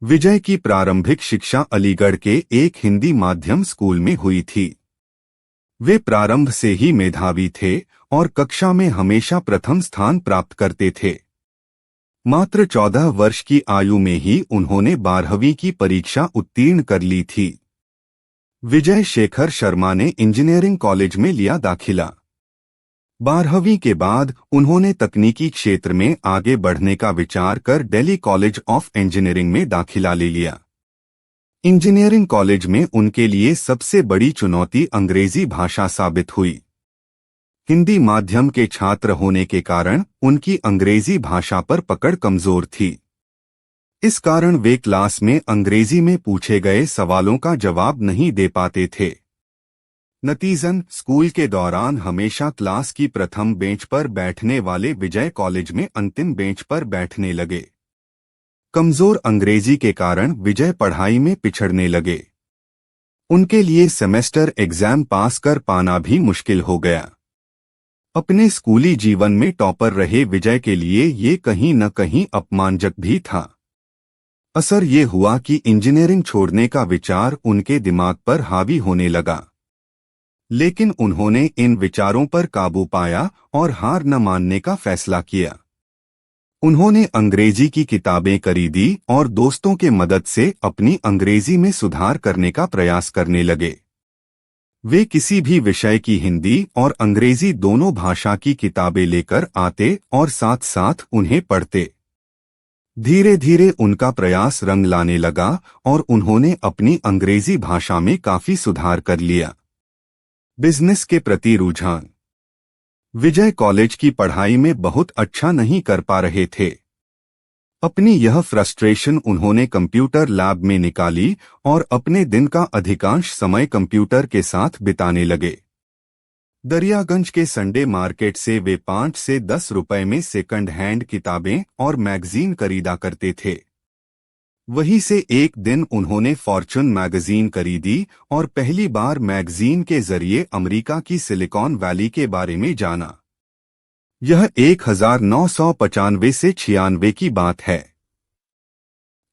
विजय की प्रारंभिक शिक्षा अलीगढ़ के एक हिंदी माध्यम स्कूल में हुई थी। वे प्रारंभ से ही मेधावी थे और कक्षा में हमेशा प्रथम स्थान प्राप्त करते थे। मात्र 14 वर्ष की आयु में ही उन्होंने 12वीं की परीक्षा उत्तीर्ण कर ली थी। विजय शेखर शर्मा ने इंजीनियरिंग कॉलेज में लिया दाखिला। 12वीं के बाद उन्होंने तकनीकी क्षेत्र में आगे बढ़ने का विचार कर दिल्ली कॉलेज ऑफ इंजीनियरिंग में दाखिला ले लिया। इंजीनियरिंग कॉलेज में उनके लिए सबसे बड़ी चुनौती अंग्रेजी भाषा साबित हुई। हिंदी माध्यम के छात्र होने के कारण उनकी अंग्रेजी भाषा पर पकड़ कमजोर थी। इस कारण वे क्लास में अंग्रेजी में पूछे गए सवालों का जवाब नहीं दे पाते थे। नतीजन स्कूल के दौरान हमेशा क्लास की प्रथम बेंच पर बैठने वाले विजय कॉलेज में अंतिम बेंच पर बैठने लगे। कमजोर अंग्रेजी के कारण विजय पढ़ाई में पिछड़ने लगे। उनके लिए सेमेस्टर एग्जाम पास कर पाना भी मुश्किल हो गया। अपने स्कूली जीवन में टॉपर रहे विजय के लिए ये कहीं न कहीं अपमानजनक भी था। असर ये हुआ कि इंजीनियरिंग छोड़ने का विचार उनके दिमाग पर हावी होने लगा। लेकिन उन्होंने इन विचारों पर काबू पाया और हार न मानने का फैसला किया। उन्होंने अंग्रेजी की किताबें खरीदी और दोस्तों के मदद से अपनी अंग्रेजी में सुधार करने का प्रयास करने लगे। वे किसी भी विषय की हिंदी और अंग्रेजी दोनों भाषा की किताबें लेकर आते और साथ साथ उन्हें पढ़ते। धीरे धीरे उनका प्रयास रंग लाने लगा और उन्होंने अपनी अंग्रेजी भाषा में काफी सुधार कर लिया। बिजनेस के प्रति रुझान। विजय कॉलेज की पढ़ाई में बहुत अच्छा नहीं कर पा रहे थे। अपनी यह फ्रस्ट्रेशन उन्होंने कंप्यूटर लैब में निकाली और अपने दिन का अधिकांश समय कंप्यूटर के साथ बिताने लगे। दरियागंज के संडे मार्केट से वे 5 से 10 रुपए में सेकंड हैंड किताबें और मैगजीन खरीदा करते थे। वहीं से एक दिन उन्होंने फॉर्च्यून मैगजीन खरीदी और पहली बार मैगजीन के जरिए अमेरिका की सिलिकॉन वैली के बारे में जाना। यह 1995 से 96 की बात है।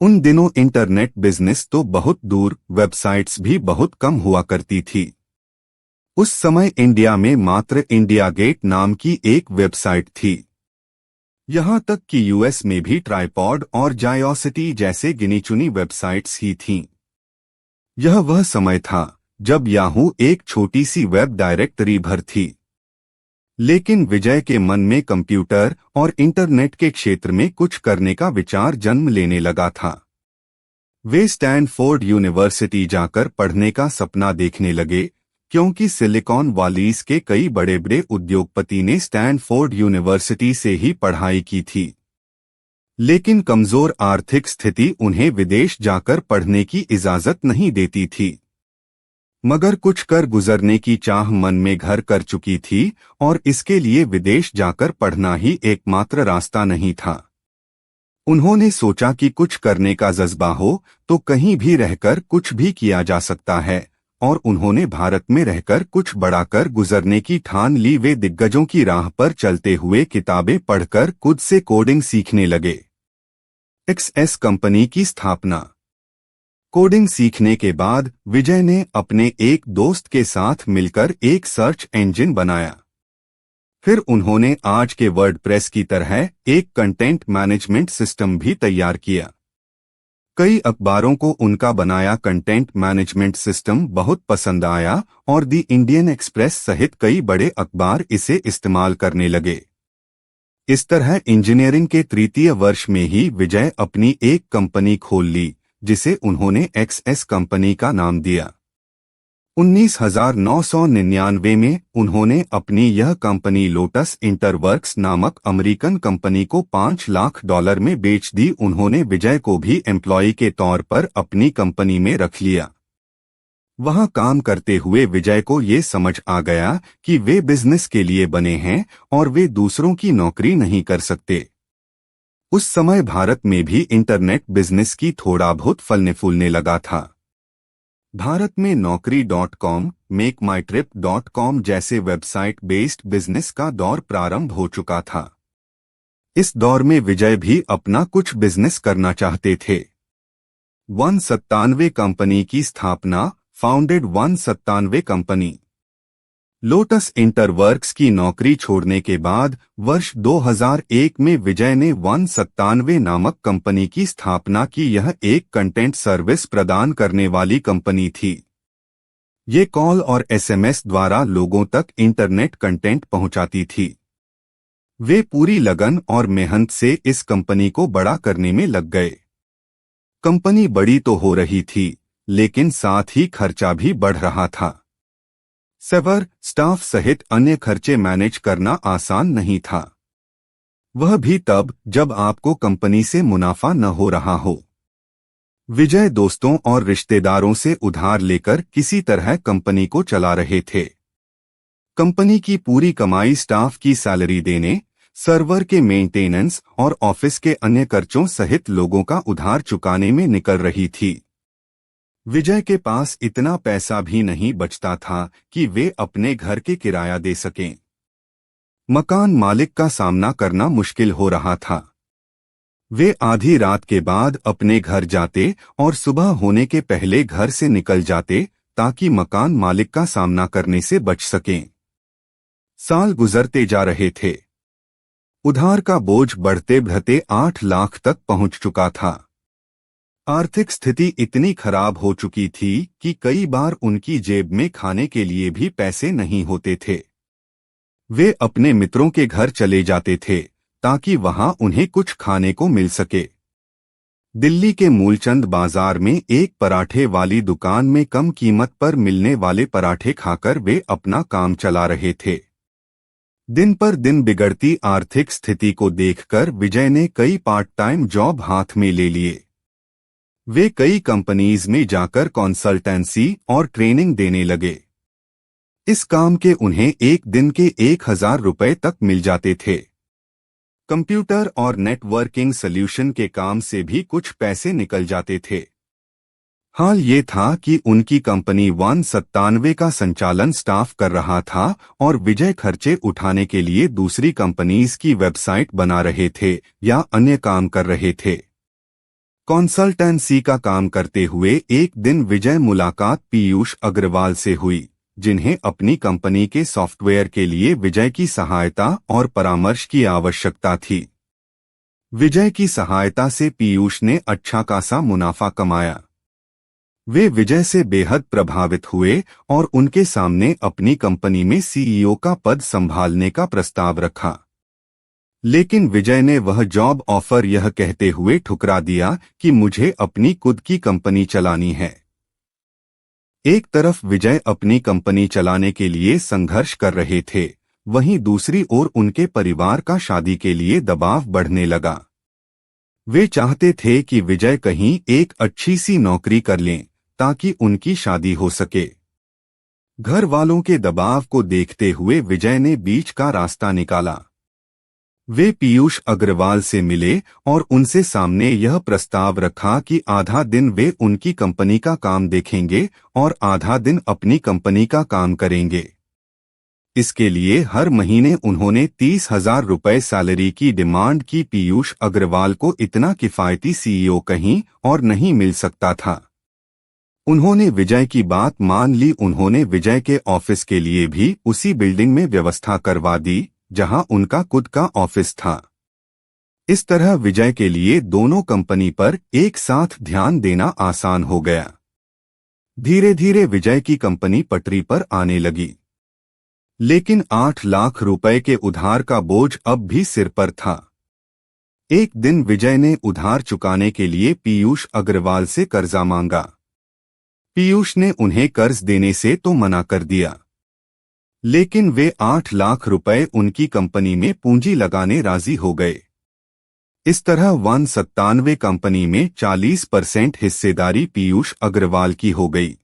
उन दिनों इंटरनेट बिजनेस तो बहुत दूर, वेबसाइट्स भी बहुत कम हुआ करती थी। उस समय इंडिया में मात्र इंडिया गेट नाम की एक वेबसाइट थी। यहां तक कि यूएस में भी ट्राइपॉड और जायोसिटी जैसे गिनी-चुनी वेबसाइट्स ही थीं। यह वह समय था जब याहू एक छोटी सी वेब डायरेक्टरी भर थी। लेकिन विजय के मन में कंप्यूटर और इंटरनेट के क्षेत्र में कुछ करने का विचार जन्म लेने लगा था। वे स्टैनफोर्ड यूनिवर्सिटी जाकर पढ़ने का सपना देखने लगे, क्योंकि सिलिकॉन वैली के कई बड़े बड़े उद्योगपति ने स्टैनफोर्ड यूनिवर्सिटी से ही पढ़ाई की थी। लेकिन कमजोर आर्थिक स्थिति उन्हें विदेश जाकर पढ़ने की इजाजत नहीं देती थी। मगर कुछ कर गुजरने की चाह मन में घर कर चुकी थी और इसके लिए विदेश जाकर पढ़ना ही एकमात्र रास्ता नहीं था। उन्होंने सोचा कि कुछ करने का जज्बा हो तो कहीं भी रहकर कुछ भी किया जा सकता है, और उन्होंने भारत में रहकर कुछ बड़ा कर गुजरने की ठान ली। वे दिग्गजों की राह पर चलते हुए किताबें पढ़कर खुद से कोडिंग सीखने लगे। एक्सएस कंपनी की स्थापना। कोडिंग सीखने के बाद विजय ने अपने एक दोस्त के साथ मिलकर एक सर्च इंजन बनाया। फिर उन्होंने आज के वर्डप्रेस की तरह एक कंटेंट मैनेजमेंट सिस्टम भी तैयार किया। कई अखबारों को उनका बनाया कंटेंट मैनेजमेंट सिस्टम बहुत पसंद आया और दी इंडियन एक्सप्रेस सहित कई बड़े अखबार इसे इस्तेमाल करने लगे। इस तरह इंजीनियरिंग के तृतीय वर्ष में ही विजय अपनी एक कंपनी खोल ली, जिसे उन्होंने एक्सएस कंपनी का नाम दिया। 1999 में उन्होंने अपनी यह कंपनी लोटस इंटरवर्क्स नामक अमेरिकन कंपनी को $5 लाख में बेच दी। उन्होंने विजय को भी एम्प्लॉय के तौर पर अपनी कंपनी में रख लिया। वहां काम करते हुए विजय को ये समझ आ गया कि वे बिजनेस के लिए बने हैं और वे दूसरों की नौकरी नहीं कर सकते। उस समय भारत में भी इंटरनेट बिजनेस की थोड़ा बहुत फलने फूलने लगा था। भारत में Naukri.com, MakeMyTrip.com जैसे वेबसाइट बेस्ड बिजनेस का दौर प्रारंभ हो चुका था। इस दौर में विजय भी अपना कुछ बिजनेस करना चाहते थे। 97 कंपनी की स्थापना, फाउंडेड 97 कंपनी। लोटस इंटरवर्क्स की नौकरी छोड़ने के बाद वर्ष 2001 में विजय ने 97 नामक कंपनी की स्थापना की। यह एक कंटेंट सर्विस प्रदान करने वाली कंपनी थी। ये कॉल और एसएमएस द्वारा लोगों तक इंटरनेट कंटेंट पहुंचाती थी। वे पूरी लगन और मेहनत से इस कंपनी को बड़ा करने में लग गए। कंपनी बड़ी तो हो रही थी, लेकिन साथ ही खर्चा भी बढ़ रहा था। सर्वर, स्टाफ सहित अन्य खर्चे मैनेज करना आसान नहीं था, वह भी तब जब आपको कंपनी से मुनाफा न हो रहा हो। विजय दोस्तों और रिश्तेदारों से उधार लेकर किसी तरह कंपनी को चला रहे थे। कंपनी की पूरी कमाई स्टाफ की सैलरी देने, सर्वर के मेंटेनेंस और ऑफिस के अन्य खर्चों सहित लोगों का उधार चुकाने में निकल रही थी। विजय के पास इतना पैसा भी नहीं बचता था कि वे अपने घर के किराया दे सकें। मकान मालिक का सामना करना मुश्किल हो रहा था। वे आधी रात के बाद अपने घर जाते और सुबह होने के पहले घर से निकल जाते ताकि मकान मालिक का सामना करने से बच सकें। साल गुजरते जा रहे थे। उधार का बोझ बढ़ते बढ़ते 8 लाख तक पहुंच चुका था। आर्थिक स्थिति इतनी खराब हो चुकी थी कि कई बार उनकी जेब में खाने के लिए भी पैसे नहीं होते थे। वे अपने मित्रों के घर चले जाते थे ताकि वहां उन्हें कुछ खाने को मिल सके। दिल्ली के मूलचंद बाजार में एक पराठे वाली दुकान में कम कीमत पर मिलने वाले पराठे खाकर वे अपना काम चला रहे थे। दिन पर दिन बिगड़ती आर्थिक स्थिति को देखकर विजय ने कई पार्ट टाइम जॉब हाथ में ले लिए। वे कई कंपनीज में जाकर कंसल्टेंसी और ट्रेनिंग देने लगे। इस काम के उन्हें एक दिन के 1000 रुपए तक मिल जाते थे। कंप्यूटर और नेटवर्किंग सॉल्यूशन के काम से भी कुछ पैसे निकल जाते थे। हाल ये था कि उनकी कंपनी 97 का संचालन स्टाफ कर रहा था और विजय खर्चे उठाने के लिए दूसरी कंपनीज की वेबसाइट बना रहे थे या अन्य काम कर रहे थे। कंसल्टेंसी का काम करते हुए एक दिन विजय मुलाकात पीयूष अग्रवाल से हुई, जिन्हें अपनी कंपनी के सॉफ्टवेयर के लिए विजय की सहायता और परामर्श की आवश्यकता थी। विजय की सहायता से पीयूष ने अच्छा खासा मुनाफा कमाया। वे विजय से बेहद प्रभावित हुए और उनके सामने अपनी कंपनी में सीईओ का पद संभालने का प्रस्ताव रखा। लेकिन विजय ने वह जॉब ऑफर यह कहते हुए ठुकरा दिया कि मुझे अपनी खुद की कंपनी चलानी है। एक तरफ विजय अपनी कंपनी चलाने के लिए संघर्ष कर रहे थे, वहीं दूसरी ओर उनके परिवार का शादी के लिए दबाव बढ़ने लगा। वे चाहते थे कि विजय कहीं एक अच्छी सी नौकरी कर लें ताकि उनकी शादी हो सके। घर वालों के दबाव को देखते हुए विजय ने बीच का रास्ता निकाला। वे पीयूष अग्रवाल से मिले और उनसे सामने यह प्रस्ताव रखा कि आधा दिन वे उनकी कंपनी का काम देखेंगे और आधा दिन अपनी कंपनी का काम करेंगे। इसके लिए हर महीने उन्होंने 30,000 रुपए सैलरी की डिमांड की। पीयूष अग्रवाल को इतना किफायती सीईओ कहीं और नहीं मिल सकता था। उन्होंने विजय की बात मान ली। उन्होंने विजय के ऑफिस के लिए भी उसी बिल्डिंग में व्यवस्था करवा दी जहां उनका खुद का ऑफिस था। इस तरह विजय के लिए दोनों कंपनी पर एक साथ ध्यान देना आसान हो गया। धीरे धीरे विजय की कंपनी पटरी पर आने लगी, लेकिन 8 लाख रुपए के उधार का बोझ अब भी सिर पर था। एक दिन विजय ने उधार चुकाने के लिए पीयूष अग्रवाल से कर्जा मांगा। पीयूष ने उन्हें कर्ज देने से तो मना कर दिया, लेकिन वे 8 लाख रुपए उनकी कंपनी में पूंजी लगाने राजी हो गए। इस तरह 97 कंपनी में 40% हिस्सेदारी पीयूष अग्रवाल की हो गई।